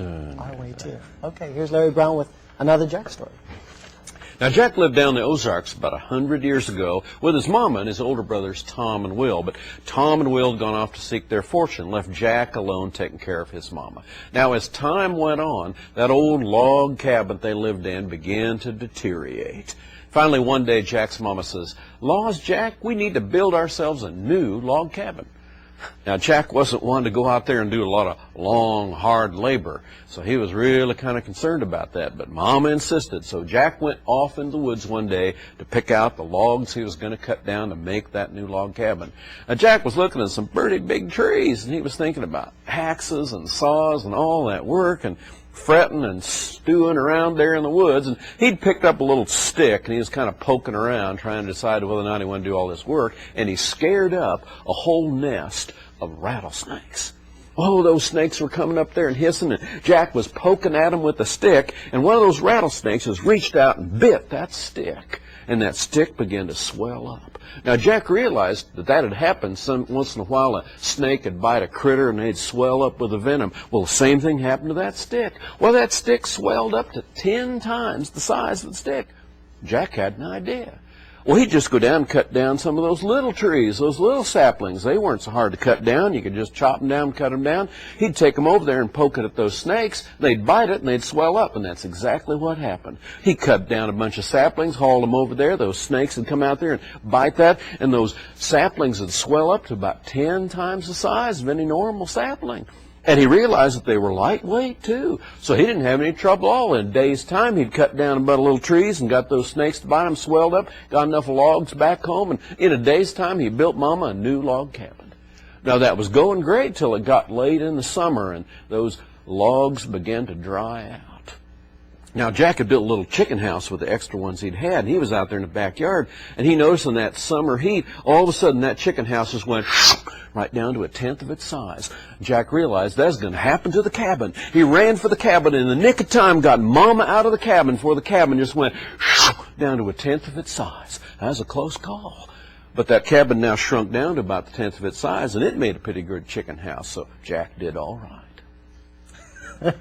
Our way too. Okay, here's Larry Brown with another Jack story. Now, Jack lived down in the Ozarks about 100 years ago with his mama and his older brothers Tom and Will. But Tom and Will had gone off to seek their fortune, left Jack alone taking care of his mama. Now, as time went on, that old log cabin they lived in began to deteriorate. Finally, one day, Jack's mama says, "Laws, Jack, we need to build ourselves a new log cabin." Now, Jack wasn't one to go out there and do a lot of long, hard labor, so he was really kind of concerned about that. But Mama insisted, so Jack went off into the woods one day to pick out the logs he was going to cut down to make that new log cabin. Now, Jack was looking at some pretty big trees, and he was thinking about axes and saws and all that work, and fretting and stewing around there in the woods. And he'd picked up a little stick, and he was kind of poking around trying to decide whether or not he wanted to do all this work, and he scared up a whole nest of rattlesnakes. Oh, those snakes were coming up there and hissing, and Jack was poking at them with the stick, and one of those rattlesnakes has reached out and bit that stick, and that stick began to swell up. Now, Jack realized that that had happened once in a while. A snake would bite a critter and they'd swell up with the venom. Well, the same thing happened to that stick. Well, that stick swelled up to 10 times the size of the stick. Jack had an idea. Well, he'd just go down and cut down some of those little trees, those little saplings. They weren't so hard to cut down. You could just chop them down, cut them down. He'd take them over there and poke it at those snakes. They'd bite it, and they'd swell up, and that's exactly what happened. He cut down a bunch of saplings, hauled them over there. Those snakes would come out there and bite that, and those saplings would swell up to about 10 times the size of any normal sapling. And he realized that they were lightweight, too. So he didn't have any trouble at all. In a day's time, he'd cut down a bunch of little trees and got those snakes to bite them, swelled up, got enough logs back home, and in a day's time, he built Mama a new log cabin. Now, that was going great till it got late in the summer, and those logs began to dry out. Now, Jack had built a little chicken house with the extra ones he'd had, and he was out there in the backyard, and he noticed in that summer heat, all of a sudden that chicken house just went right down to 1/10 of its size. Jack realized that was going to happen to the cabin. He ran for the cabin, and in the nick of time got Mama out of the cabin before the cabin just went down to 1/10 of its size. That was a close call. But that cabin now shrunk down to about 1/10 of its size, and it made a pretty good chicken house, so Jack did all right.